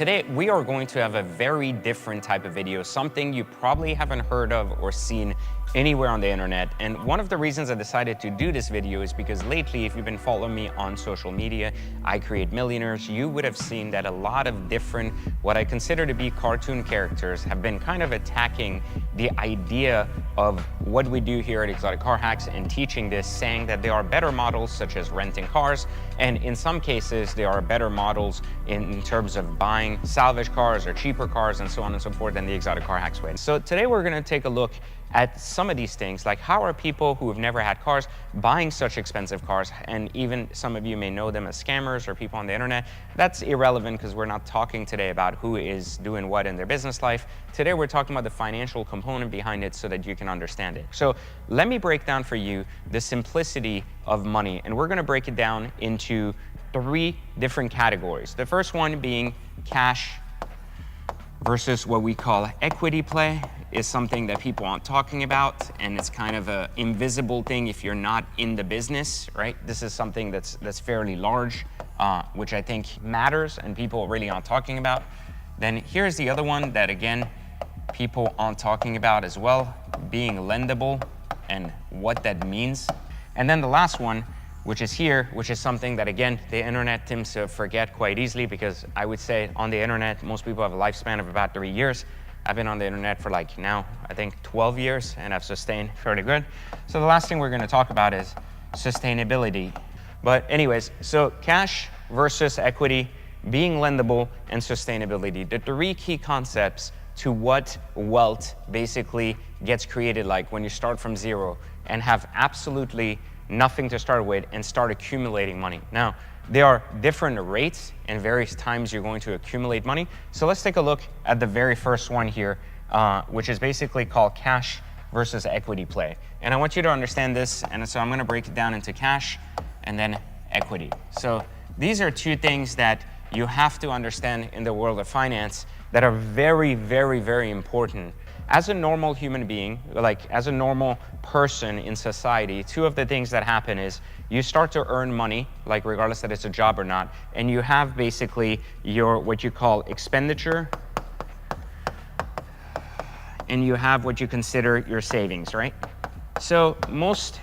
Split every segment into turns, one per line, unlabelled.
Today, we are going to have a very different type of video, something you probably haven't heard of or seen anywhere on the internet. And one of the reasons I decided to do this video is because lately, if you've been following me on social media, I Create Millionaires, you would have seen that a lot of different, what I consider to be cartoon characters, have been kind of attacking the idea of what we do here at Exotic Car Hacks and teaching this, saying that there are better models such as renting cars, and in some cases, there are better models in terms of buying salvage cars or cheaper cars and so on and so forth than the Exotic Car Hacks way. So today we're gonna take a look at some of these things, like how are people who have never had cars buying such expensive cars, and even some of you may know them as scammers or people on the internet. That's irrelevant because we're not talking today about who is doing what in their business life. Today we're talking about the financial component behind it so that you can understand it. So let me break down for you the simplicity of money, and we're gonna break it down into 3 different categories. The first one being cash versus what we call equity play. Is something that people aren't talking about, and it's kind of an invisible thing if you're not in the business, right? This is something that's fairly large, which I think matters and people really aren't talking about. Then here's the other one that, again, people aren't talking about as well, being lendable and what that means. And then the last one, which is here, which is something that, again, the internet tends to forget quite easily, because I would say on the internet, most people have a lifespan of about 3 years. I've been on the internet for like now, I think 12 years, and I've sustained fairly good. So the last thing we're gonna talk about is sustainability. But anyways, so cash versus equity, being lendable, and sustainability. The 3 key concepts to what wealth basically gets created, like when you start from zero and have absolutely nothing to start with and start accumulating money. Now, there are different rates and various times you're going to accumulate money. So let's take a look at the very first one here, which is basically called cash versus equity play. And I want you to understand this, and so I'm gonna break it down into cash and then equity. So these are 2 things that you have to understand in the world of finance that are very, very, very important. As a normal human being, like as a normal person in society, 2 of the things that happen is you start to earn money, like regardless that it's a job or not, and you have basically your, what you call expenditure, and you have what you consider your savings, right? So most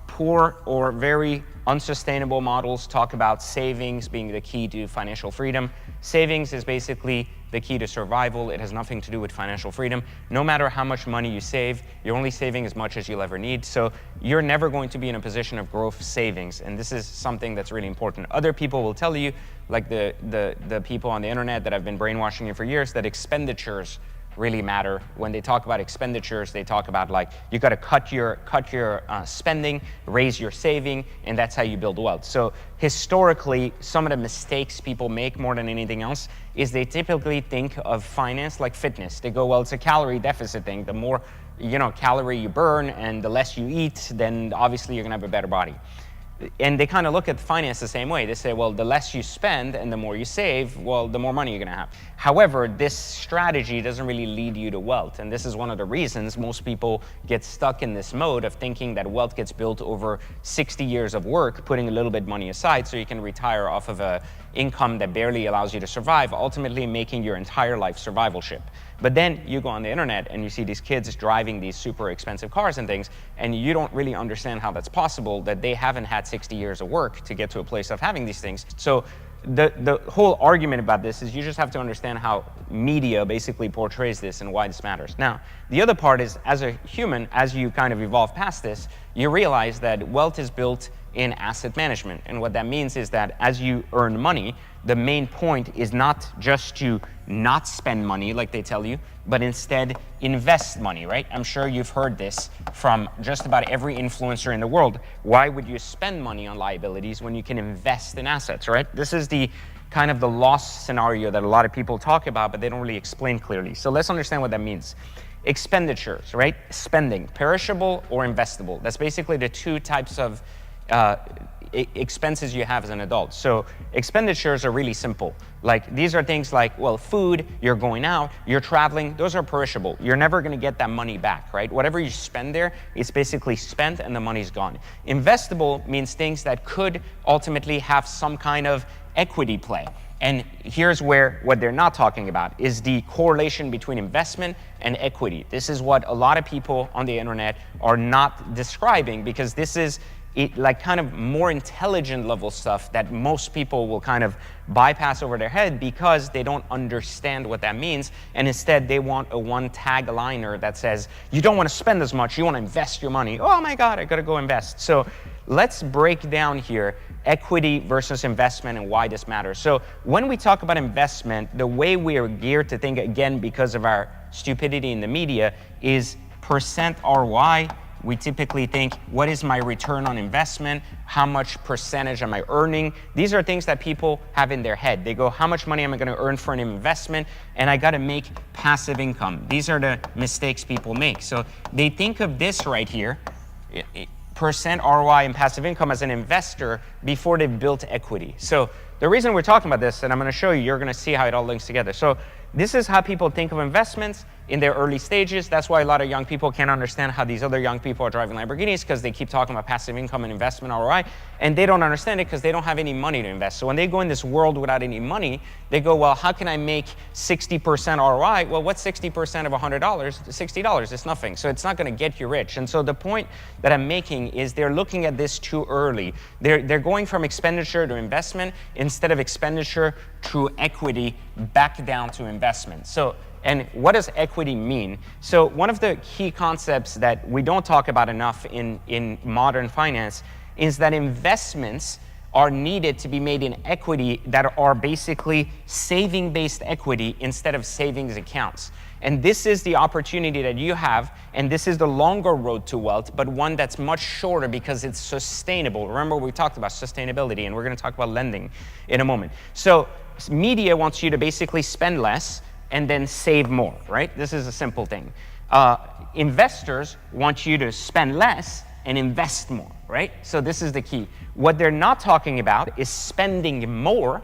poor or very unsustainable models talk about savings being the key to financial freedom. Savings is basically the key to survival. It has nothing to do with financial freedom. No matter how much money you save, you're only saving as much as you'll ever need. So you're never going to be in a position of growth savings. And this is something that's really important. Other people will tell you, like the people on the internet that have been brainwashing you for years, that expenditures really matter. When they talk about expenditures, they talk about like you got to cut your spending, raise your saving, and that's how you build wealth. So historically, some of the mistakes people make more than anything else is they typically think of finance like fitness. They go, well, it's a calorie deficit thing. The more calorie you burn and the less you eat, then obviously you're gonna have a better body. And they kind of look at finance the same way. They say, well, the less you spend and the more you save, well, the more money you're gonna have. However, this strategy doesn't really lead you to wealth. And this is one of the reasons most people get stuck in this mode of thinking that wealth gets built over 60 years of work, putting a little bit of money aside so you can retire off of a income that barely allows you to survive, ultimately making your entire life survivalship. But then you go on the internet and you see these kids driving these super expensive cars and things, and you don't really understand how that's possible, that they haven't had 60 years of work to get to a place of having these things. So the whole argument about this is you just have to understand how media basically portrays this and why this matters. Now, the other part is, as a human, as you kind of evolve past this, you realize that wealth is built in asset management. And what that means is that as you earn money, the main point is not just to not spend money like they tell you, but instead invest money, right? I'm sure you've heard this from just about every influencer in the world. Why would you spend money on liabilities when you can invest in assets, right? This is the kind of the loss scenario that a lot of people talk about, but they don't really explain clearly. So let's understand what that means. Expenditures, right? Spending, perishable or investable. That's basically the 2 types of expenses you have as an adult. So expenditures are really simple. Like these are things like, well, food, you're going out, you're traveling, those are perishable. You're never gonna get that money back, right? Whatever you spend there, it's basically spent and the money's gone. Investable means things that could ultimately have some kind of equity play. And here's where what they're not talking about is the correlation between investment and equity. This is what a lot of people on the internet are not describing, because this is like kind of more intelligent level stuff that most people will kind of bypass over their head because they don't understand what that means. And instead they want a one tagliner that says, you don't want to spend as much, you want to invest your money. Oh my God, I got to go invest. So let's break down here equity versus investment and why this matters. So when we talk about investment, the way we are geared to think, again, because of our stupidity in the media, is percent ROI. We typically think, what is my return on investment? How much percentage am I earning? These are things that people have in their head. They go, how much money am I going to earn for an investment? And I got to make passive income. These are the mistakes people make. So they think of this right here, percent ROI and passive income, as an investor before they've built equity. So the reason we're talking about this, and I'm going to show you, you're going to see how it all links together. So this is how people think of investments in their early stages. That's why a lot of young people can't understand how these other young people are driving Lamborghinis, because they keep talking about passive income and investment ROI, and they don't understand it because they don't have any money to invest. So when they go in this world without any money, they go, well, how can I make 60% ROI? Well, what's 60% of $100? $60. It's nothing. So it's not going to get you rich. And so the point that I'm making is they're looking at this too early. They're going from expenditure to investment instead of expenditure to equity back down to investment. So, and what does equity mean? So one of the key concepts that we don't talk about enough in modern finance is that investments are needed to be made in equity that are basically saving-based equity instead of savings accounts. And this is the opportunity that you have, and this is the longer road to wealth, but one that's much shorter because it's sustainable. Remember, we talked about sustainability, and we're going to talk about lending in a moment. So media wants you to basically spend less and then save more, right? This is a simple thing. Investors want you to spend less and invest more, right? So this is the key. What they're not talking about is spending more,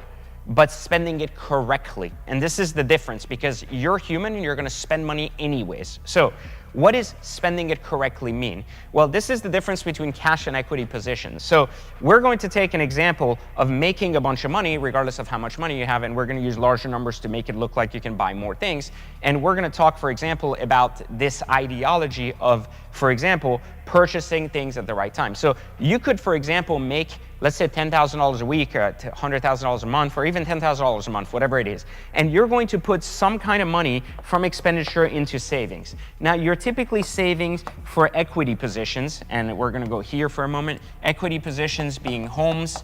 but spending it correctly. And this is the difference, because you're human and you're going to spend money anyways. So what does spending it correctly mean? Well, this is the difference between cash and equity positions. So we're going to take an example of making a bunch of money, regardless of how much money you have, and we're going to use larger numbers to make it look like you can buy more things. And we're going to talk, for example, about this ideology of, for example, purchasing things at the right time. So you could, for example, make, let's say, $10,000 a week, or $100,000 a month, or even $10,000 a month, whatever it is. And you're going to put some kind of money from expenditure into savings. Now, you're typically saving for equity positions, and we're going to go here for a moment. Equity positions being homes,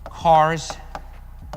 cars,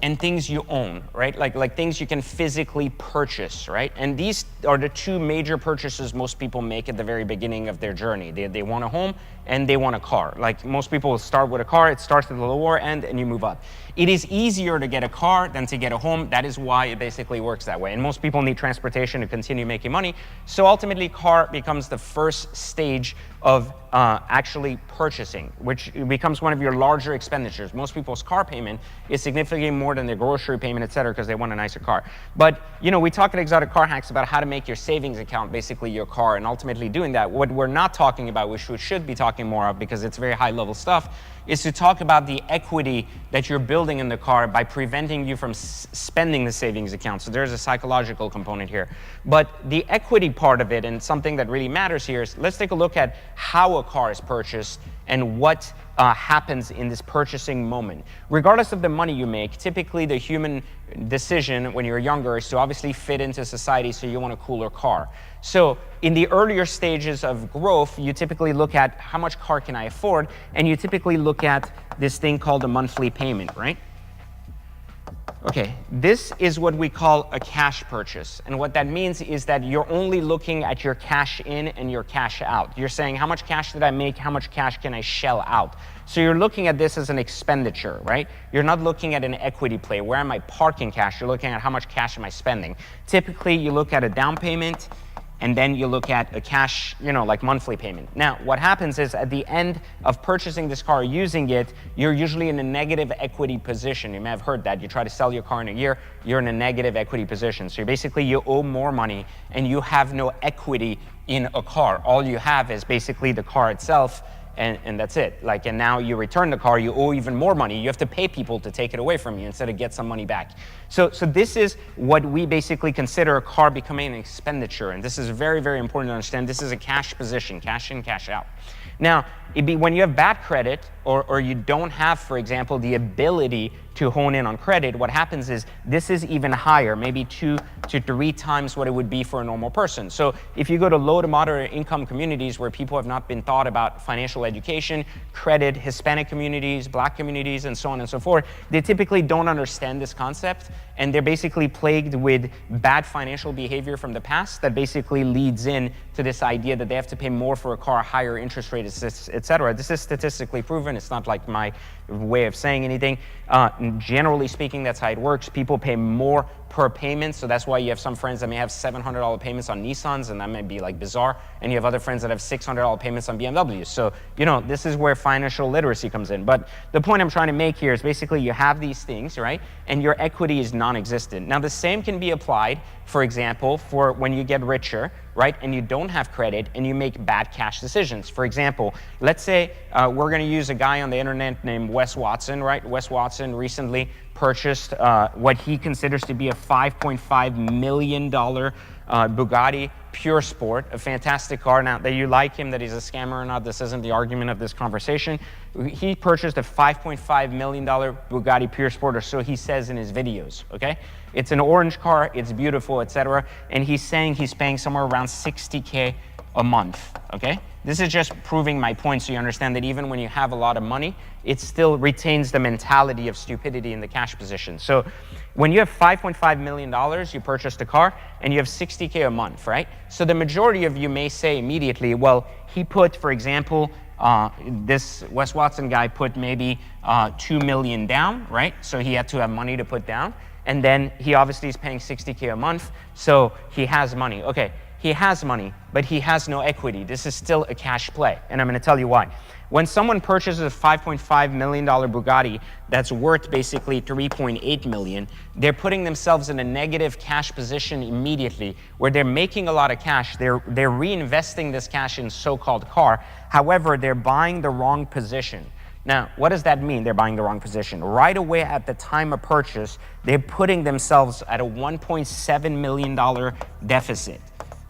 and things you own, right? Like things you can physically purchase, right? And these are the two major purchases most people make at the very beginning of their journey. They want a home and they want a car. Like most people will start with a car, it starts at the lower end and you move up. It is easier to get a car than to get a home. That is why it basically works that way. And most people need transportation to continue making money. So ultimately, car becomes the first stage of actually purchasing, which becomes one of your larger expenditures. Most people's car payment is significantly more than their grocery payment, et cetera, because they want a nicer car. But, you know, we talk at Exotic Car Hacks about how to make your savings account basically your car, and ultimately doing that. What we're not talking about, which we should be talking more of because it's very high level stuff, is to talk about the equity that you're building in the car by preventing you from spending the savings account. So there's a psychological component here. But the equity part of it, and something that really matters here, is let's take a look at how a car is purchased and what happens in this purchasing moment. Regardless of the money you make, typically the human decision when you're younger is to obviously fit into society, so you want a cooler car. So in the earlier stages of growth, you typically look at how much car can I afford, and you typically look at this thing called a monthly payment, right? Okay, this is what we call a cash purchase. And what that means is that you're only looking at your cash in and your cash out. You're saying, how much cash did I make? How much cash can I shell out? So you're looking at this as an expenditure, right? You're not looking at an equity play. Where am I parking cash? You're looking at how much cash am I spending? Typically, you look at a down payment, and then you look at a cash, you know, like monthly payment. Now, what happens is at the end of purchasing this car, using it, you're usually in a negative equity position. You may have heard that. You try to sell your car in a year, you're in a negative equity position. So basically you owe more money and you have no equity in a car. All you have is basically the car itself and that's it. Like, and now you return the car, you owe even more money. You have to pay people to take it away from you instead of get some money back. So this is what we basically consider a car becoming an expenditure, and this is very, very important to understand. This is a cash position, cash in, cash out. Now, when you have bad credit, or you don't have, for example, the ability to hone in on credit, what happens is this is even higher, maybe 2 to 3 times what it would be for a normal person. So if you go to low to moderate income communities where people have not been taught about financial education, credit, Hispanic communities, Black communities, and so on and so forth, they typically don't understand this concept, and they're basically plagued with bad financial behavior from the past that basically leads in to this idea that they have to pay more for a car, higher interest rates, etc. This is statistically proven. It's not like my way of saying anything. Generally speaking, that's how it works. People pay more per payment, so that's why you have some friends that may have $700 payments on Nissans, and that may be like bizarre, and you have other friends that have $600 payments on BMWs. So, you know, this is where financial literacy comes in. But the point I'm trying to make here is basically you have these things, right, and your equity is non-existent. Now, the same can be applied, for example, for when you get richer, right, and you don't have credit and you make bad cash decisions. For example, let's say we're going to use a guy on the internet named Wes Watson, right? Wes Watson recently purchased what he considers to be a $5.5 million Bugatti Pure Sport, a fantastic car. Now, that you like him, that he's a scammer or not, this isn't the argument of this conversation. He purchased a $5.5 million Bugatti Pure Sport, or so he says in his videos, okay? It's an orange car, it's beautiful, etc. And he's saying he's paying somewhere around $60K a month, okay? This is just proving my point so you understand that even when you have a lot of money, it still retains the mentality of stupidity in the cash position. So when you have $5.5 million, you purchased a car, and you have $60K a month, right? So the majority of you may say immediately, well, he put, for example, this Wes Watson guy put maybe $2 million down, right? So he had to have money to put down. And then he obviously is paying $60K a month, so he has money. Okay, he has money, but he has no equity. This is still a cash play, and I'm going to tell you why. When someone purchases a $5.5 million Bugatti that's worth basically $3.8 million, they're putting themselves in a negative cash position immediately, where they're making a lot of cash. They're reinvesting this cash in so-called car. However, they're buying the wrong position. Now, what does that mean, they're buying the wrong position? Right away at the time of purchase, they're putting themselves at a $1.7 million deficit.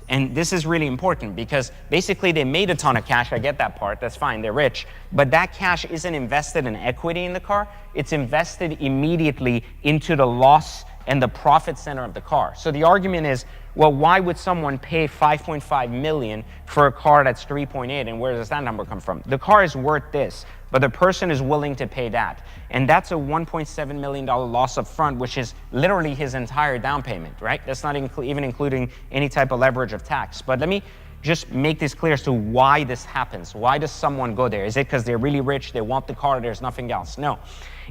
And this is really important because basically they made a ton of cash. I get that part, that's fine, they're rich. But that cash isn't invested in equity in the car. It's invested immediately into the loss and the profit center of the car. So the argument is, well, why would someone pay $5.5 million for a car that's 3.8, and where does that number come from? The car is worth this, but the person is willing to pay that. And that's a $1.7 million loss up front, which is literally his entire down payment, right? That's not even including any type of leverage of tax. But let me just make this clear as to why this happens. Why does someone go there? Is it because they're really rich, they want the car, there's nothing else? No.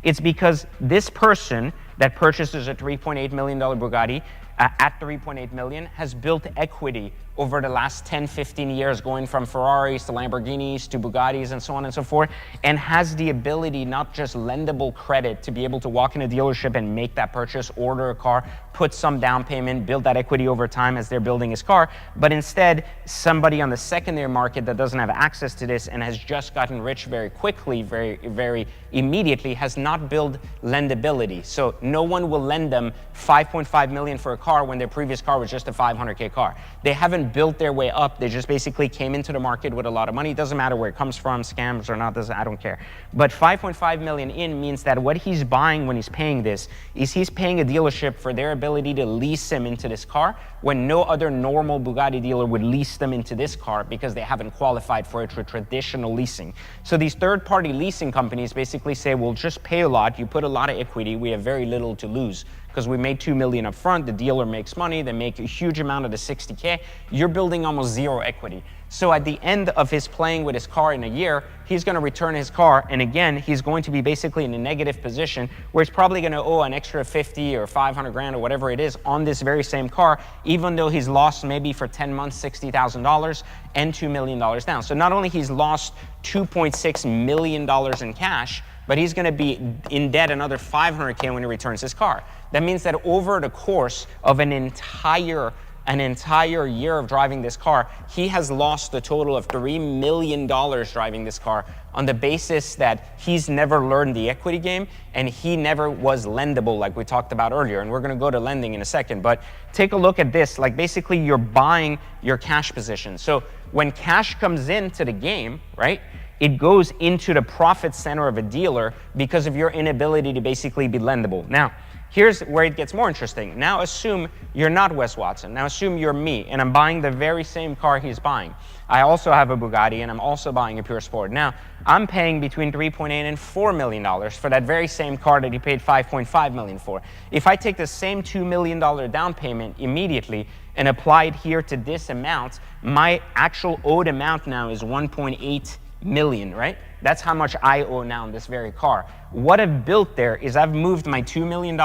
It's because this person that purchases a $3.8 million Bugatti at $3.8 million has built equity over the last 10, 15 years, going from Ferraris to Lamborghinis to Bugattis and so on and so forth, and has the ability, not just lendable credit, to be able to walk in a dealership and make that purchase, order a car, put some down payment, build that equity over time as they're building his car. But instead, somebody on the secondary market that doesn't have access to this and has just gotten rich very quickly, very, very immediately, has not built lendability. So no one will lend them $5.5 million for a car when their previous car was just a $500K car. They haven't built their way up. They just basically came into the market with a lot of money. It doesn't matter where it comes from, scams or not, I don't care. But $5.5 million in means that what he's buying when he's paying this is he's paying a dealership for their ability to lease him into this car when no other normal Bugatti dealer would lease them into this car because they haven't qualified for it through traditional leasing. So these third-party leasing companies basically say, we'll just pay a lot, you put a lot of equity, we have very little to lose because we made $2 million up front, the dealer makes money, they make a huge amount of the $60K, you're building almost zero equity. So at the end of his playing with his car in a year, he's going to return his car, and again, he's going to be basically in a negative position where he's probably going to owe an extra 50 or 500 grand or whatever it is on this very same car, even though he's lost maybe for 10 months $60,000 and $2 million down. So not only he's lost $2.6 million in cash, but he's going to be in debt another $500K when he returns his car. That means that over the course of an entire an entire year of driving this car, he has lost a total of $3 million driving this car on the basis that he's never learned the equity game and he never was lendable like we talked about earlier. And we're going to go to lending in a second, but take a look at this. Like basically you're buying your cash position. So when cash comes into the game, right, it goes into the profit center of a dealer because of your inability to basically be lendable. Now, here's where it gets more interesting. Now assume you're not Wes Watson. Now assume you're me, and I'm buying the very same car he's buying. I also have a Bugatti, and I'm also buying a Pure Sport. Now, I'm paying between $3.8 and $4 million for that very same car that he paid $5.5 million for. If I take the same $2 million down payment immediately and apply it here to this amount, my actual owed amount now is $1.8 million, right? That's how much I owe now on this very car. What I've built there is I've moved my $2 million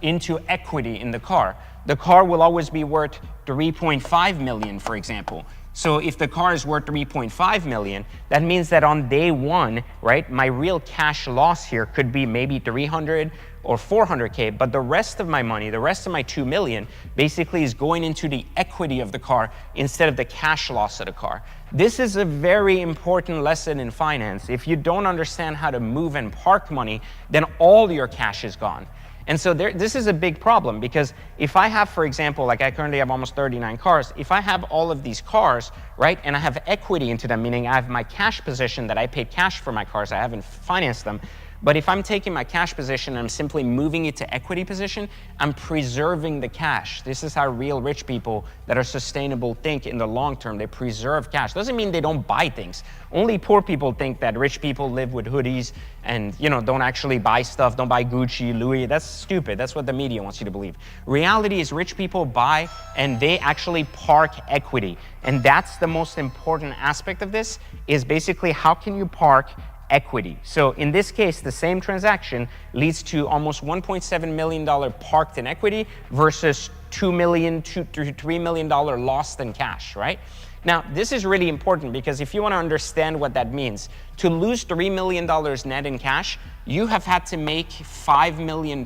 into equity in the car. The car will always be worth $3.5 million, for example. So if the car is worth $3.5 million, that means that on day one, right, my real cash loss here could be maybe 300 or 400K, but the rest of my money, the rest of my 2 million, basically is going into the equity of the car instead of the cash loss of the car. This is a very important lesson in finance. If you don't understand how to move and park money, then all your cash is gone. And so this is a big problem, because if I have, for example, like I currently have almost 39 cars, if I have all of these cars, right, and I have equity into them, meaning I have my cash position that I paid cash for my cars, I haven't financed them, but if I'm taking my cash position and I'm simply moving it to equity position, I'm preserving the cash. This is how real rich people that are sustainable think in the long term. They preserve cash. Doesn't mean they don't buy things. Only poor people think that rich people live with hoodies and, you know, don't actually buy stuff, don't buy Gucci, Louis. That's stupid. That's what the media wants you to believe. Reality is rich people buy and they actually park equity. And that's the most important aspect of this, is basically how can you park equity. So in this case, the same transaction leads to almost $1.7 million parked in equity versus $2 million to $3 million lost in cash, right? Now, this is really important, because if you want to understand what that means, to lose $3 million net in cash, you have had to make $5 million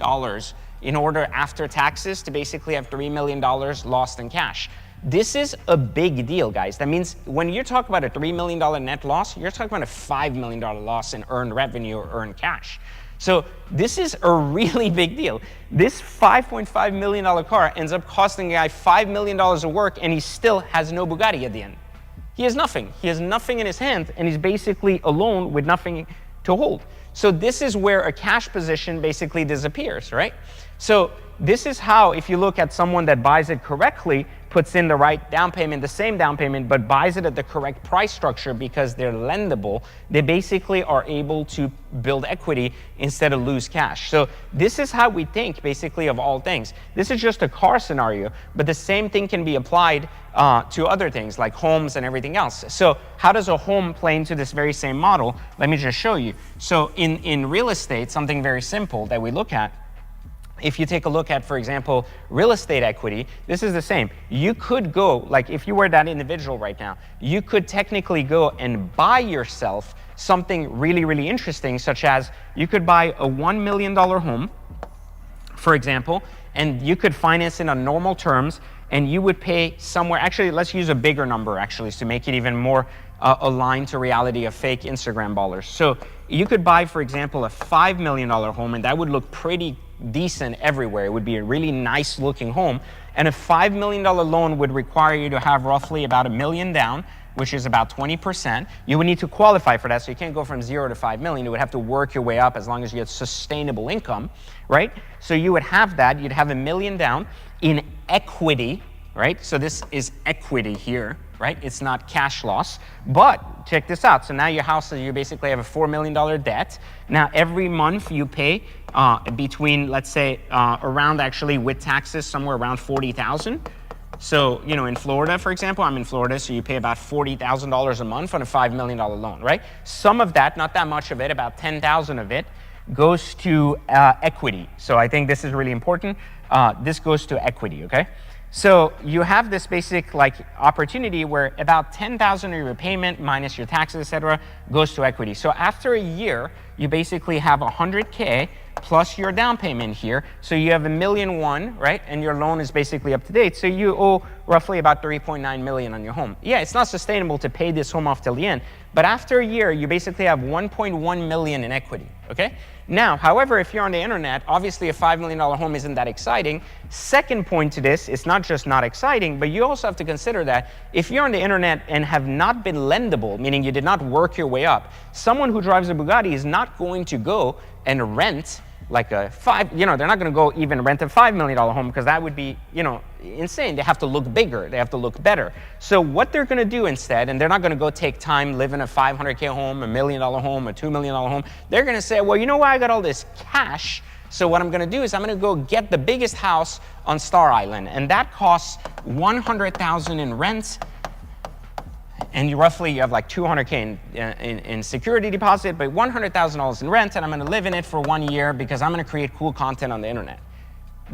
in order, after taxes, to basically have $3 million lost in cash. This is a big deal, guys. That means when you talk about a $3 million net loss, you're talking about a $5 million loss in earned revenue or earned cash. So this is a really big deal. This $5.5 million car ends up costing a guy $5 million of work, and he still has no Bugatti at the end. He has nothing. He has nothing in his hand, and he's basically alone with nothing to hold. So this is where a cash position basically disappears, right? So this is how, if you look at someone that buys it correctly, puts in the right down payment, the same down payment, but buys it at the correct price structure because they're lendable, they basically are able to build equity instead of lose cash. So this is how we think, basically, of all things. This is just a car scenario, but the same thing can be applied to other things like homes and everything else. So how does a home play into this very same model? Let me just show you. So in real estate, something very simple that we look at, if you take a look at, for example, real estate equity, this is the same. You could go, like if you were that individual right now, you could technically go and buy yourself something really, really interesting, such as you could buy a $1 million home, for example, and you could finance it on normal terms, and you would pay somewhere, actually, let's use a bigger number, actually, to make it even more aligned to reality of fake Instagram ballers. So you could buy, for example, a $5 million home, and that would look pretty decent everywhere. It would be a really nice looking home. And a $5 million loan would require you to have roughly about $1 million down, which is about 20%. You would need to qualify for that, so you can't go from 0 to 5 million. You would have to work your way up as long as you get sustainable income, right? So you would have that. You'd have $1 million down in equity, right? So this is equity here, right? It's not cash loss. But check this out. So now your house, you basically have a $4 million debt. Now every month you pay between, let's say, around, actually with taxes, somewhere around $40,000. So, you know, in Florida, for example, I'm in Florida, so you pay about $40,000 a month on a $5 million loan, right? Some of that, not that much of it, about 10,000 of it, goes to equity. So I think this is really important. This goes to equity, okay? So you have this basic like opportunity where about 10,000 of your payment minus your taxes, etc., goes to equity. So after a year, you basically have 100K plus your down payment here. So you have $1.1 million, right? And your loan is basically up to date. So you owe roughly about $3.9 million on your home. Yeah, it's not sustainable to pay this home off till the end, but after a year, you basically have $1.1 million in equity, okay? Now, however, if you're on the internet, obviously a $5 million home isn't that exciting. Second point to this, it's not just not exciting, but you also have to consider that if you're on the internet and have not been lendable, meaning you did not work your way up, someone who drives a Bugatti is not going to go and rent like a they're not going to go even rent a $5 million home, because that would be, insane. They have to look bigger. They have to look better. So what they're going to do instead, and they're not going to go take time, live in a $500K home, $1 million home, a $2 million home. They're going to say, well, you know what? I got all this cash. So what I'm going to do is I'm going to go get the biggest house on Star Island, and that costs $100,000 in rent. And you have like $200K in security deposit, but $100,000 in rent, and I'm going to live in it for 1 year because I'm going to create cool content on the internet.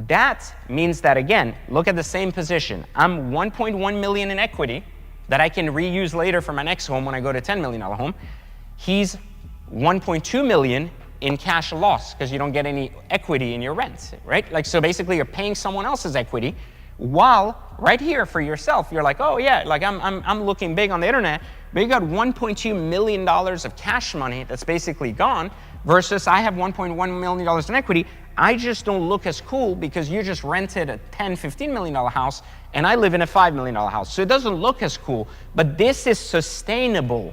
That means that, again, look at the same position. I'm $1.1 million in equity that I can reuse later for my next home when I go to $10 million home. He's $1.2 million in cash loss because you don't get any equity in your rent, right? Like, so basically you're paying someone else's equity, while right here for yourself, you're like, oh yeah, like I'm looking big on the internet, but you got $1.2 million of cash money that's basically gone, versus I have $1.1 million in equity. I just don't look as cool because you just rented a $10, $15 million house, and I live in a $5 million house. So it doesn't look as cool, but this is sustainable.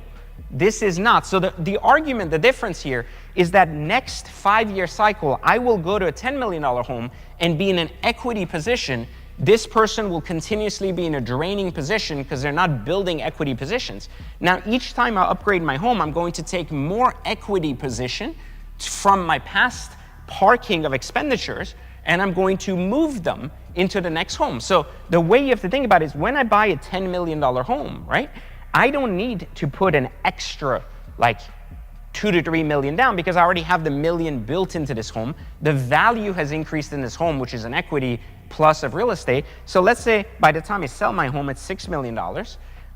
This is not. So the argument, the difference here is that next 5-year cycle, I will go to a $10 million home and be in an equity position. This person will continuously be in a draining position because they're not building equity positions. Now, each time I upgrade my home, I'm going to take more equity position from my past parking of expenditures, and I'm going to move them into the next home. So the way you have to think about it is when I buy a $10 million home, right? I don't need to put an extra like $2 to $3 million down because I already have the $1 million built into this home. The value has increased in this home, which is an equity plus of real estate. So let's say by the time I sell my home at $6 million,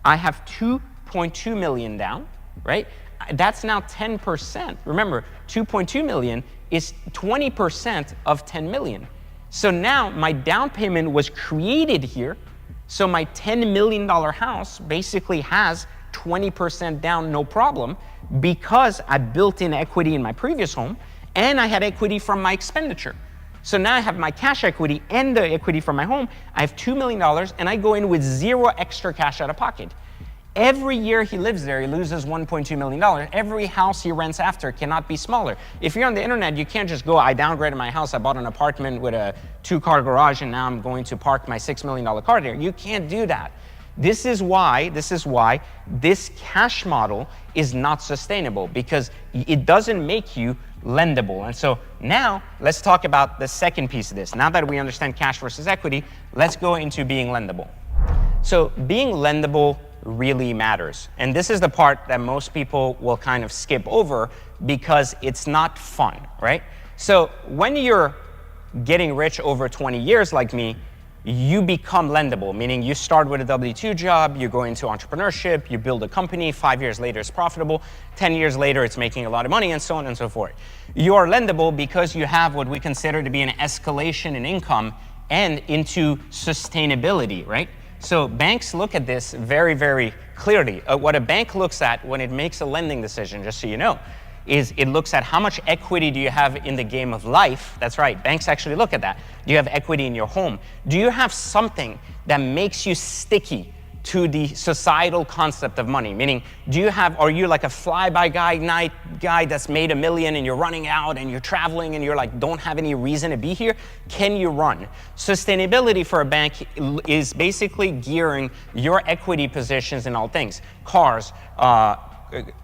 I have $2.2 million down, right? That's now 10%. Remember, 2.2 million is 20% of 10 million. So now my down payment was created here. So my $10 million house basically has 20% down, no problem, because I built in equity in my previous home and I had equity from my expenditure. So now I have my cash equity and the equity from my home. I have $2 million and I go in with zero extra cash out of pocket. Every year he lives there, he loses $1.2 million. Every house he rents after cannot be smaller. If you're on the internet, you can't just go, I downgraded my house, I bought an apartment with a 2-car garage, and now I'm going to park my $6 million car there. You can't do that. This is why this cash model is not sustainable, because it doesn't make you lendable. And so now let's talk about the second piece of this. Now that we understand cash versus equity, let's go into being lendable. So being lendable really matters. And this is the part that most people will kind of skip over because it's not fun, right? So when you're getting rich over 20 years like me, you become lendable, meaning you start with a W-2 job, you go into entrepreneurship, you build a company, 5 years later it's profitable, 10 years later it's making a lot of money, and so on and so forth. You are lendable because you have what we consider to be an escalation in income and into sustainability, right? So banks look at this very, very clearly. What a bank looks at when it makes a lending decision, just so you know, is it looks at how much equity do you have in the game of life. That's right, banks actually look at that. Do you have equity in your home? Do you have something that makes you sticky to the societal concept of money? Meaning, are you like a fly-by-night guy that's made $1 million and you're running out and you're traveling and you're like, don't have any reason to be here? Can you run? Sustainability for a bank is basically gearing your equity positions in all things. Cars,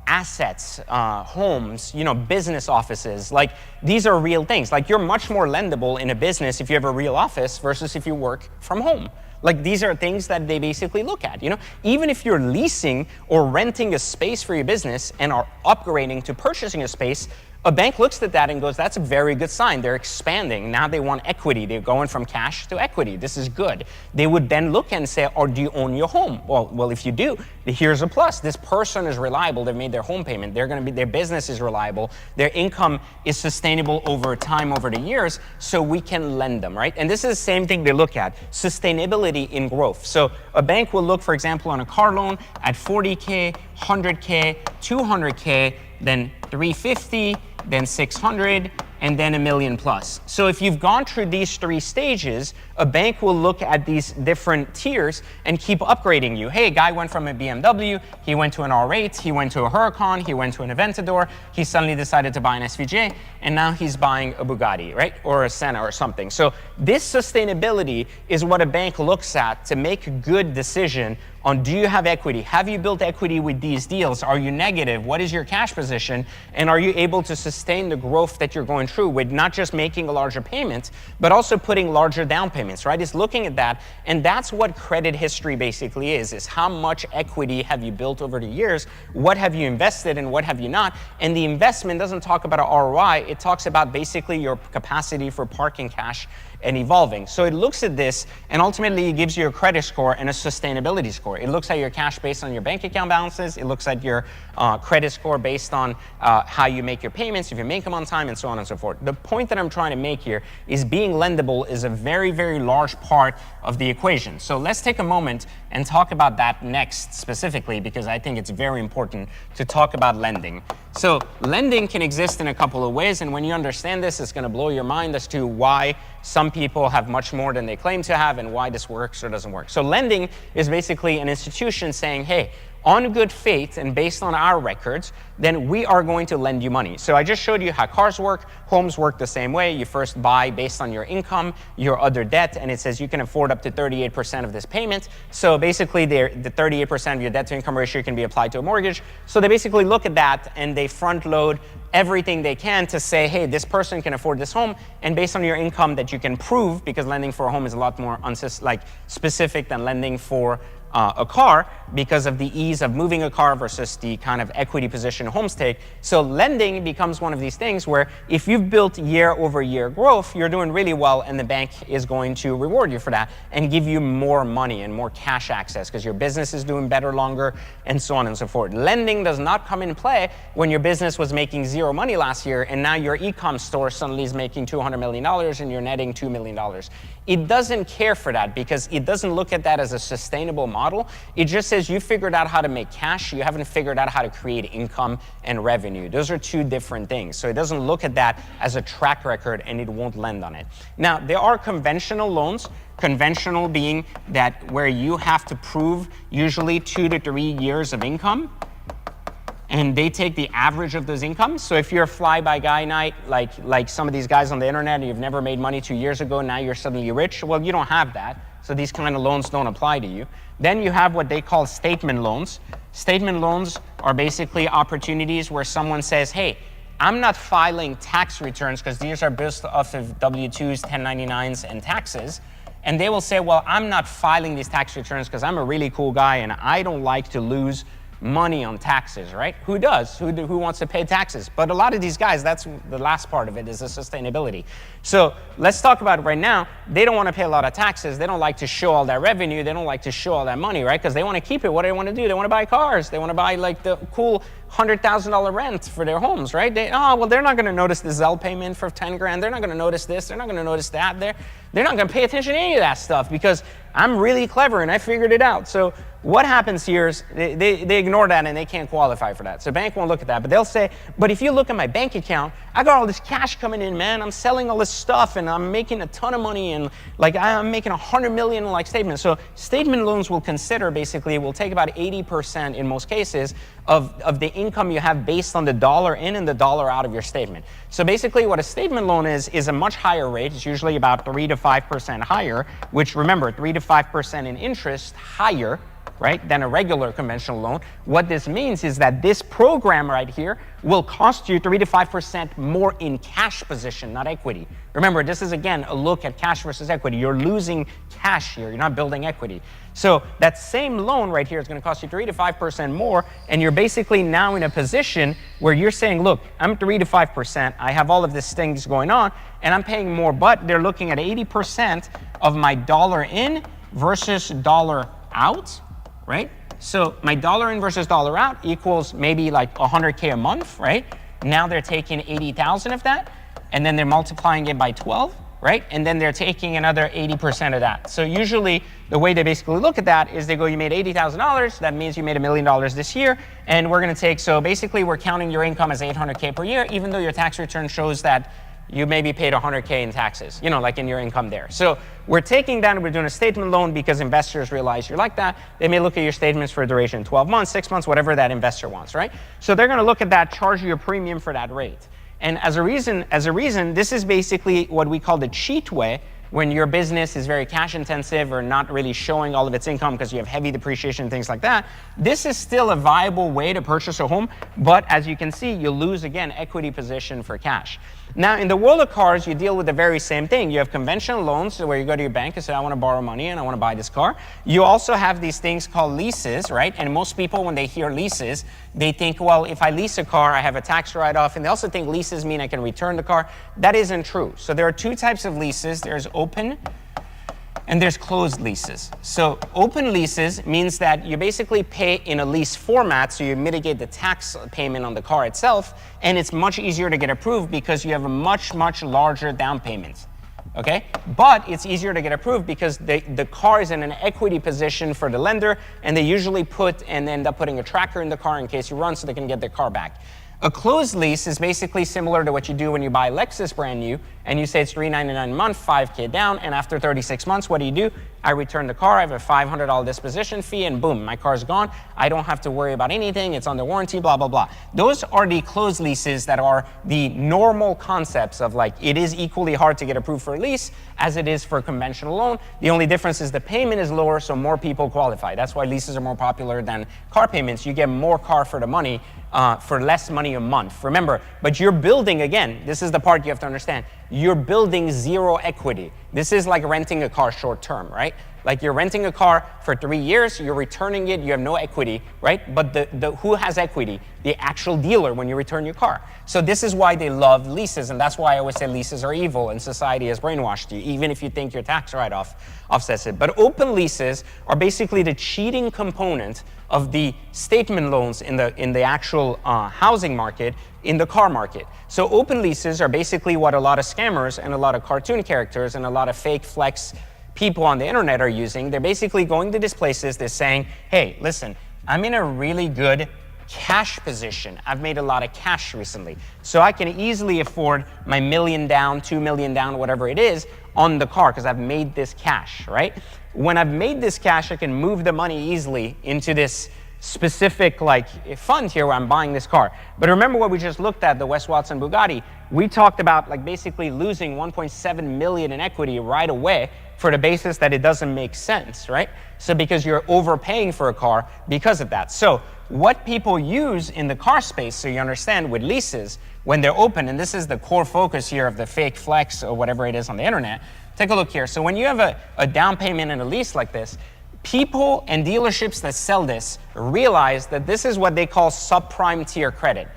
assets, homes, business offices. Like, these are real things. Like, you're much more lendable in a business if you have a real office versus if you work from home. Like, these are things that they basically look at, Even if you're leasing or renting a space for your business and are upgrading to purchasing a space, A bank looks at that and goes, that's a very good sign. They're expanding. Now they want equity. They're going from cash to equity. This is good. They would then look and say, or do you own your home? Well, if you do, here's a plus. This person is reliable. They've made their home payment. Their business is reliable. Their income is sustainable over time, over the years, so we can lend them, right? And this is the same thing they look at, sustainability in growth. So a bank will look, for example, on a car loan at 40K, 100K, 200K, then 350, then 600, and then $1 million plus. So if you've gone through these 3 stages, a bank will look at these different tiers and keep upgrading you. Hey, guy went from a BMW, he went to an R8, he went to a Huracan, he went to an Aventador, he suddenly decided to buy an SVJ, and now he's buying a Bugatti, right? Or a Senna or something. So this sustainability is what a bank looks at to make a good decision on, do you have equity? Have you built equity with these deals? Are you negative? What is your cash position? And are you able to sustain the growth that you're going through with not just making a larger payment, but also putting larger down payments, right? It's looking at that. And that's what credit history basically is how much equity have you built over the years? What have you invested and what have you not? And the investment doesn't talk about an ROI. It talks about basically your capacity for parking cash and evolving. So it looks at this, and ultimately it gives you a credit score and a sustainability score. It looks at your cash based on your bank account balances. It looks at your credit score based on how you make your payments, if you make them on time, and so on and so forth. The point that I'm trying to make here is being lendable is a very, very large part of the equation. So let's take a moment and talk about that next specifically, because I think it's very important to talk about lending. So lending can exist in a couple of ways, and when you understand this, it's going to blow your mind as to why some people have much more than they claim to have and why this works or doesn't work. So lending is basically an institution saying, hey, on good faith and based on our records, then we are going to lend you money. So I just showed you how cars work. Homes work the same way. You first buy based on your income, your other debt, and it says you can afford up to 38% of this payment. So basically, the 38% of your debt to income ratio can be applied to a mortgage. So they basically look at that and they front load everything they can to say, hey, this person can afford this home, and based on your income that you can prove, because lending for a home is a lot more specific than lending for a car because of the ease of moving a car versus the kind of equity position homes take. So lending becomes one of these things where if you've built year-over-year growth, you're doing really well, and the bank is going to reward you for that and give you more money and more cash access because your business is doing better longer, and so on and so forth. Lending does not come in play when your business was making zero money last year and now your e-com store suddenly is making $200 million and you're netting $2 million. It doesn't care for that because it doesn't look at that as a sustainable model. It just says you figured out how to make cash. You haven't figured out how to create income and revenue. Those are 2 different things. So it doesn't look at that as a track record, and it won't lend on it. Now, there are conventional loans. Conventional being that where you have to prove usually 2 to 3 years of income, and they take the average of those incomes. So if you're a fly-by-guy night, like some of these guys on the internet, and you've never made money 2 years ago, now you're suddenly rich, well, you don't have that. So these kind of loans don't apply to you. Then you have what they call statement loans. Statement loans are basically opportunities where someone says, hey, I'm not filing tax returns because these are based off of W-2s, 1099s, and taxes. And they will say, well, I'm not filing these tax returns because I'm a really cool guy and I don't like to lose money on taxes, right? Who does? Who wants to pay taxes? But a lot of these guys, that's the last part of it, is the sustainability. So let's talk about it right now. They don't want to pay a lot of taxes. They don't like to show all that revenue. They don't like to show all that money, right? Because they want to keep it. What do they want to do? They want to buy cars. They want to buy like the cool $100,000 rent for their homes, right? They're not going to notice the Zelle payment for 10 grand. They're not going to notice this. They're not going to notice that. They're not going to pay attention to any of that stuff because I'm really clever and I figured it out. So what happens here is they ignore that and they can't qualify for that. So bank won't look at that, but they'll say, but if you look at my bank account, I got all this cash coming in, man. I'm selling all this stuff and I'm making a ton of money and like I'm making 100 million like statements. So statement loans will take about 80% in most cases of the income you have based on the dollar in and the dollar out of your statement. So basically what a statement loan is a much higher rate. It's usually about 3 to 5% higher, which remember, 3 to 5% in interest higher, right, than a regular conventional loan. What this means is that this program right here will cost you 3 to 5% more in cash position, not equity. Remember, this is again a look at cash versus equity. You're losing cash here. You're not building equity. So that same loan right here is going to cost you 3 to 5% more, and you're basically now in a position where you're saying, look, I'm 3 to 5%, I have all of these things going on, and I'm paying more, but they're looking at 80% of my dollar in versus dollar out, right? So my dollar in versus dollar out equals maybe like 100K a month, right? Now they're taking 80,000 of that, and then they're multiplying it by 12, right? And then they're taking another 80% of that. So usually the way they basically look at that is they go, you made $80,000, that means you made $1 million this year, and we're gonna take, so basically we're counting your income as 800K per year, even though your tax return shows that you maybe paid 100K in taxes, you know, like in your income there. So we're taking that and we're doing a statement loan because investors realize you're like that. They may look at your statements for a duration, 12 months, 6 months, whatever that investor wants, right? So they're gonna look at that, charge you a premium for that rate. And as a reason, this is basically what we call the cheat way, when your business is very cash intensive or not really showing all of its income because you have heavy depreciation, things like that. This is still a viable way to purchase a home, but as you can see, you lose, again, equity position for cash. Now, in the world of cars, you deal with the very same thing. You have conventional loans, where you go to your bank and say, I want to borrow money and I want to buy this car. You also have these things called leases, right? And most people, when they hear leases, they think, well, if I lease a car, I have a tax write-off, and they also think leases mean I can return the car. That isn't true. So there are two types of leases. There's open and there's closed leases. So open leases means that you basically pay in a lease format, so you mitigate the tax payment on the car itself, and it's much easier to get approved because you have a much, much larger down payment. Okay? But it's easier to get approved because the car is in an equity position for the lender, and they usually put and end up putting a tracker in the car in case you run so they can get their car back. A closed lease is basically similar to what you do when you buy a Lexus brand new, and you say it's $399 a month, 5K down, and after 36 months, what do? I return the car, I have a $500 disposition fee, and boom, my car's gone. I don't have to worry about anything, it's under warranty, blah, blah, blah. Those are the closed leases that are the normal concepts of, like, it is equally hard to get approved for a lease as it is for a conventional loan. The only difference is the payment is lower, so more people qualify. That's why leases are more popular than car payments. You get more car for the money, for less money a month. Remember, but you're building, again, this is the part you have to understand, you're building zero equity. This is like renting a car short term, right? Like you're renting a car for 3 years, you're returning it, you have no equity, right? But who has equity? The actual dealer when you return your car. So this is why they love leases, and that's why I always say leases are evil and society has brainwashed you, even if you think your tax write-off offsets it. But open leases are basically the cheating component of the statement loans in the actual housing market, in the car market. So open leases are basically what a lot of scammers and a lot of cartoon characters and a lot of fake flex people on the internet are using. They're basically going to these places, they're saying, hey, listen, I'm in a really good cash position. I've made a lot of cash recently. So I can easily afford my $1 million down, $2 million down, whatever it is, on the car because I've made this cash, right? When I've made this cash, I can move the money easily into this specific like fund here where I'm buying this car. But remember what we just looked at, the Wes Watson Bugatti. We talked about like basically losing 1.7 million in equity right away for the basis that it doesn't make sense, right? So because you're overpaying for a car because of that. So what people use in the car space, so you understand, with leases, when they're open, and this is the core focus here of the fake flex or whatever it is on the internet, take a look here. So when you have a down payment and a lease like this, people and dealerships that sell this realize that this is what they call subprime tier credit.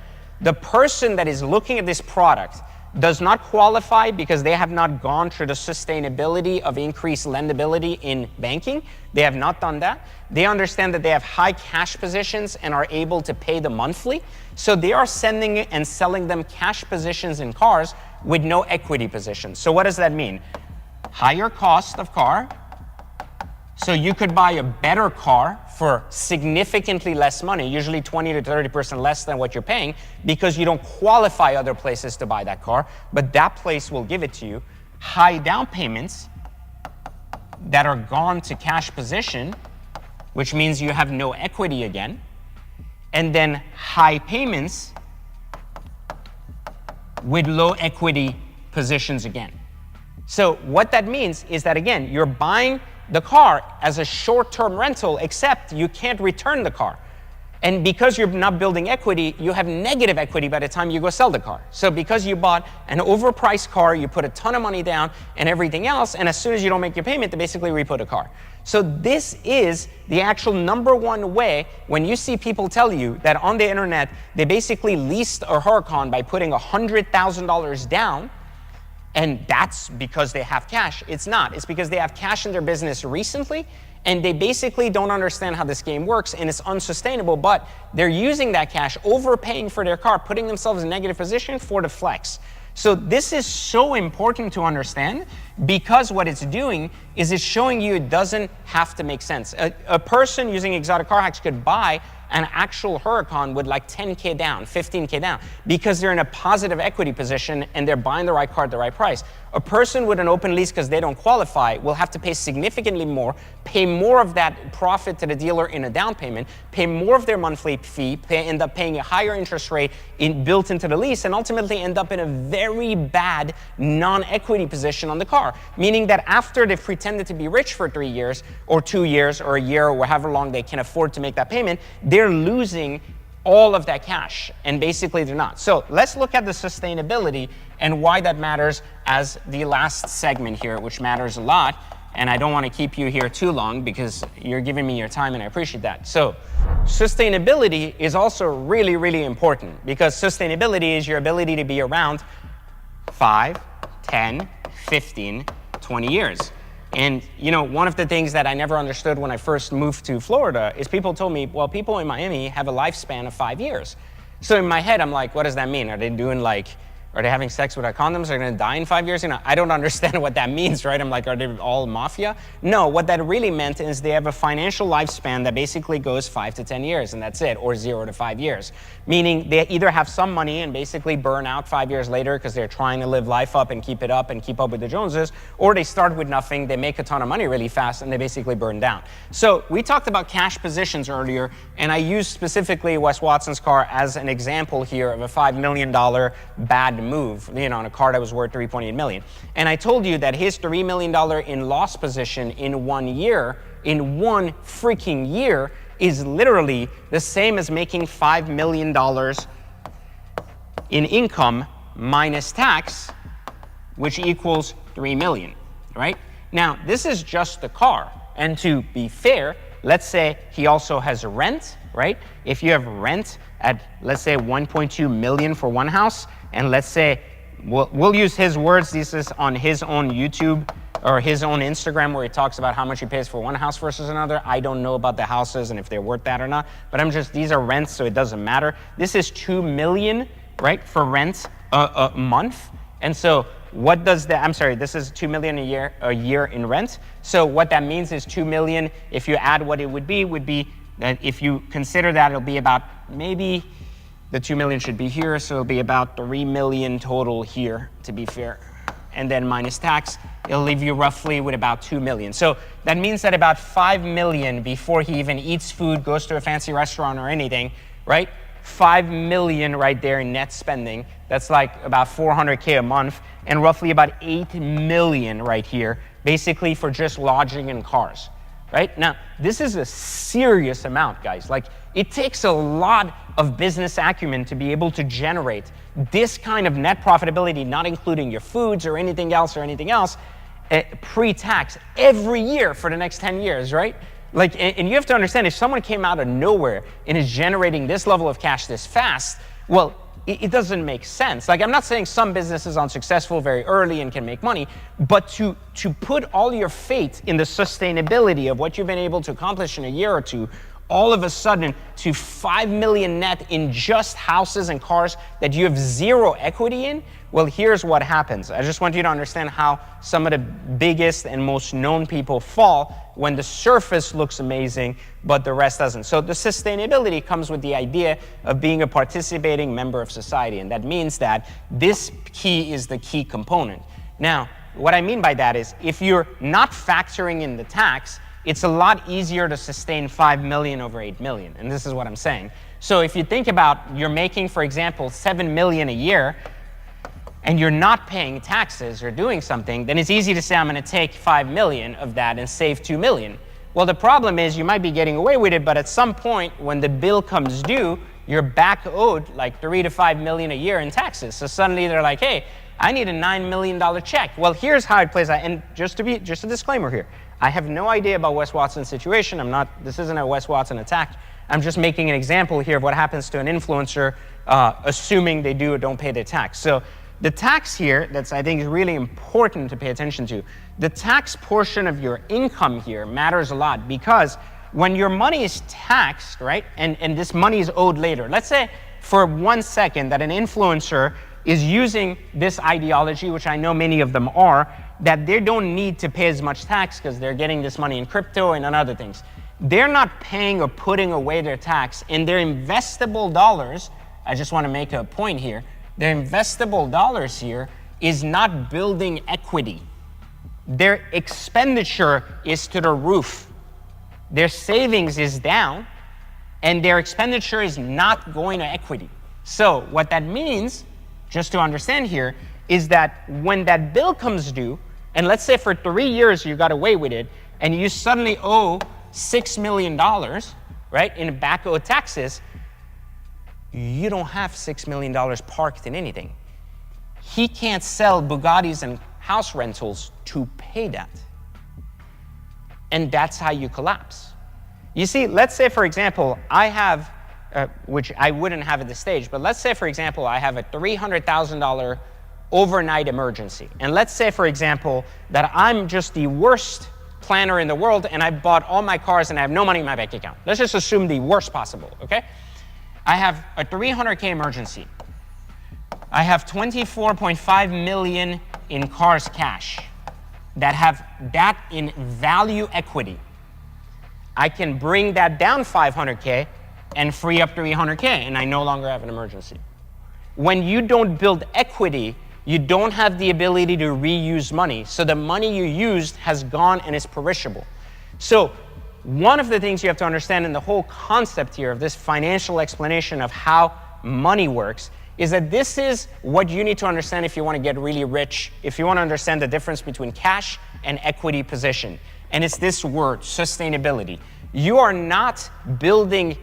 The person that is looking at this product does not qualify because they have not gone through the sustainability of increased lendability in banking. They have not done that. They understand that they have high cash positions and are able to pay the monthly. So they are sending and selling them cash positions in cars with no equity positions. So what does that mean? Higher cost of car. So you could buy a better car for significantly less money, usually 20 to 30% less than what you're paying, because you don't qualify other places to buy that car, but that place will give it to you. High down payments that are gone to cash position, which means you have no equity again, and then high payments with low equity positions again. So what that means is that, again, you're buying the car as a short-term rental, except you can't return the car. And because you're not building equity, you have negative equity by the time you go sell the car. So because you bought an overpriced car, you put a ton of money down and everything else, and as soon as you don't make your payment, they basically repo the car. So this is the actual #1 way when you see people tell you that on the internet, they basically leased a Huracan by putting $100,000 down, and that's because they have cash. It's not. It's because they have cash in their business recently, and they basically don't understand how this game works, and it's unsustainable, but they're using that cash, overpaying for their car, putting themselves in a negative position for the flex. So this is so important to understand, because what it's doing is it's showing you it doesn't have to make sense. A person using Exotic Car Hacks could buy an actual Huracan with like 10K down, 15K down, because they're in a positive equity position and they're buying the right car at the right price. A person with an open lease, because they don't qualify, will have to pay significantly more, pay more of that profit to the dealer in a down payment, pay more of their monthly fee, end up paying a higher interest rate built into the lease, and ultimately end up in a very bad non-equity position on the car. Meaning that after they've pretended to be rich for 3 years, or 2 years, or a year, or however long they can afford to make that payment, they're losing all of that cash, and basically they're not. So let's look at the sustainability and why that matters as the last segment here, which matters a lot. And I don't want to keep you here too long because you're giving me your time and I appreciate that. So sustainability is also really, really important, because sustainability is your ability to be around 5, 10, 15, 20 years. And you know, one of the things that I never understood when I first moved to Florida is people told me, well, people in Miami have a lifespan of 5 years. So in my head, I'm like, what does that mean? Are they doing like, are they having sex without condoms? Are they gonna die in 5 years? You know, I don't understand what that means, right? I'm like, are they all mafia? No, what that really meant is they have a financial lifespan that basically goes 5 to 10 years, and that's it, or 0 to 5 years. Meaning they either have some money and basically burn out 5 years later because they're trying to live life up and keep it up and keep up with the Joneses, or they start with nothing, they make a ton of money really fast, and they basically burn down. So we talked about cash positions earlier, and I used specifically Wes Watson's car as an example here of a $5 million bad move, you know, on a car that was worth $3.8 million. And I told you that his $3 million in loss position in 1 year, in one freaking year, is literally the same as making $5 million in income minus tax, which equals $3 million, right? Now, this is just the car. And to be fair, let's say he also has rent, right? If you have rent at, let's say, 1.2 million for one house, and let's say, we'll use his words, this is on his own YouTube or his own Instagram where he talks about how much he pays for one house versus another. I don't know about the houses and if they're worth that or not, but these are rents, so it doesn't matter. This is 2 million, right, for rent a month. And so what does that, I'm sorry, this is 2 million a year in rent. So what that means is 2 million, if you add what it would be that if you consider that, it'll be about, maybe the 2 million should be here, so it'll be about 3 million total here, to be fair. And then minus tax, it'll leave you roughly with about 2 million. So that means that about 5 million before he even eats food, goes to a fancy restaurant or anything, right? 5 million right there in net spending. That's like about 400K a month, and roughly about 8 million right here, basically for just lodging and cars, right? Now, this is a serious amount, guys. Like, it takes a lot of business acumen to be able to generate this kind of net profitability, not including your foods or anything else, pre-tax every year for the next 10 years, right? Like, and you have to understand, if someone came out of nowhere and is generating this level of cash this fast, well, it doesn't make sense. Like, I'm not saying some businesses aren't successful very early and can make money, but to put all your faith in the sustainability of what you've been able to accomplish in a year or two, all of a sudden to 5 million net in just houses and cars that you have zero equity in, well, here's what happens. I just want you to understand how some of the biggest and most known people fall when the surface looks amazing, but the rest doesn't. So the sustainability comes with the idea of being a participating member of society, and that means that this key is the key component. Now, what I mean by that is, if you're not factoring in the tax, it's a lot easier to sustain 5 million over 8 million, and this is what I'm saying. So if you think about, you're making, for example, 7 million a year, and you're not paying taxes or doing something, then it's easy to say, I'm gonna take 5 million of that and save 2 million. Well, the problem is you might be getting away with it, but at some point when the bill comes due, you're back owed like $3 to $5 million a year in taxes. So suddenly they're like, hey, I need a $9 million check. Well, here's how it plays out. And just a disclaimer here, I have no idea about Wes Watson's situation. This isn't a Wes Watson attack. I'm just making an example here of what happens to an influencer, assuming they do or don't pay their tax. So the tax here, that's I think is really important to pay attention to. The tax portion of your income here matters a lot, because when your money is taxed, right, and this money is owed later. Let's say for 1 second that an influencer is using this ideology, which I know many of them are, that they don't need to pay as much tax because they're getting this money in crypto and on other things. They're not paying or putting away their tax, and their investable dollars, I just want to make a point here, their investable dollars here is not building equity. Their expenditure is to the roof. Their savings is down, and their expenditure is not going to equity. So what that means, just to understand here, is that when that bill comes due, and let's say for 3 years you got away with it, and you suddenly owe $6 million, right, in back owed taxes, you don't have $6 million parked in anything. He can't sell Bugattis and house rentals to pay that. And that's how you collapse. You see, let's say, for example, I have, which I wouldn't have at this stage, but let's say, for example, I have a $300,000 overnight emergency. And let's say, for example, that I'm just the worst planner in the world, and I bought all my cars and I have no money in my bank account. Let's just assume the worst possible, okay? I have a $300K emergency. I have $24.5 million in cars cash that have that in value equity. I can bring that down $500K and free up $300K, and I no longer have an emergency. When you don't build equity, you don't have the ability to reuse money. So the money you used has gone and is perishable. So one of the things you have to understand in the whole concept here of this financial explanation of how money works is that this is what you need to understand if you want to get really rich, if you want to understand the difference between cash and equity position. And it's this word, sustainability. You are not building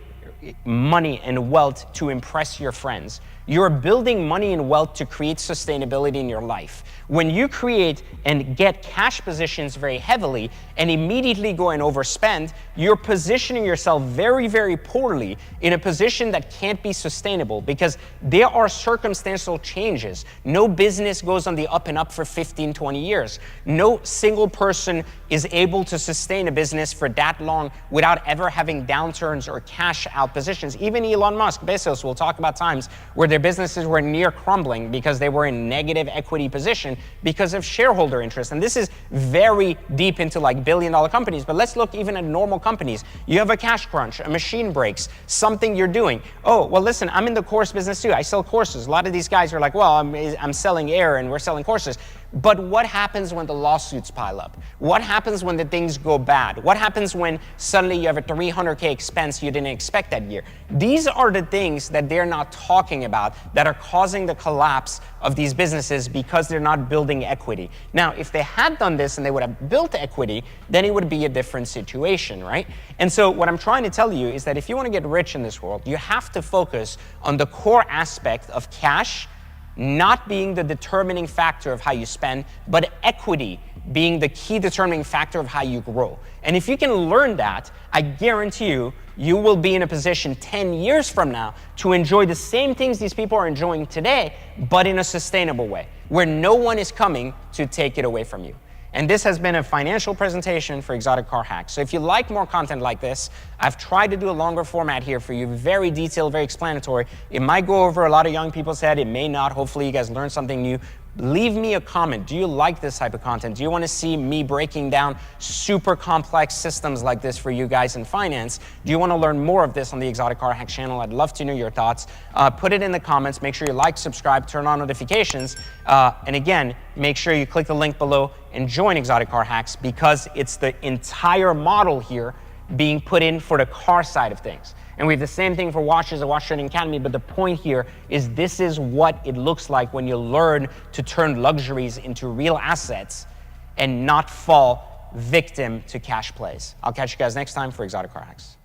money and wealth to impress your friends. You're building money and wealth to create sustainability in your life. When you create and get cash positions very heavily and immediately go and overspend, you're positioning yourself very, very poorly in a position that can't be sustainable, because there are circumstantial changes. No business goes on the up and up for 15, 20 years. No single person is able to sustain a business for that long without ever having downturns or cash out positions. Even Elon Musk, Bezos, will talk about times where their businesses were near crumbling because they were in negative equity position because of shareholder interest. And this is very deep into like billion-dollar companies, but let's look even at normal companies. You have a cash crunch, a machine breaks, something you're doing. Oh, well, listen, I'm in the course business too. I sell courses. A lot of these guys are like, well, I'm selling air and we're selling courses. But what happens when the lawsuits pile up? What happens when the things go bad? What happens when suddenly you have a $300K expense you didn't expect that year? These are the things that they're not talking about that are causing the collapse of these businesses because they're not building equity. Now, if they had done this and they would have built equity, then it would be a different situation, right? And so what I'm trying to tell you is that if you want to get rich in this world, you have to focus on the core aspect of cash not being the determining factor of how you spend, but equity being the key determining factor of how you grow. And if you can learn that, I guarantee you, you will be in a position 10 years from now to enjoy the same things these people are enjoying today, but in a sustainable way, where no one is coming to take it away from you. And this has been a financial presentation for Exotic Car Hacks. So if you like more content like this, I've tried to do a longer format here for you, very detailed, very explanatory. It might go over a lot of young people's head, it may not. Hopefully you guys learned something new. Leave me a comment. Do you like this type of content? Do you want to see me breaking down super complex systems like this for you guys in finance? Do you want to learn more of this on the Exotic Car Hacks channel? I'd love to know your thoughts. Put it in the comments. Make sure you like, subscribe, turn on notifications. And again, make sure you click the link below and join Exotic Car Hacks, because it's the entire model here being put in for the car side of things. And we have the same thing for watches at Watch Trading Academy, but the point here is this is what it looks like when you learn to turn luxuries into real assets and not fall victim to cash plays. I'll catch you guys next time for Exotic Car Hacks.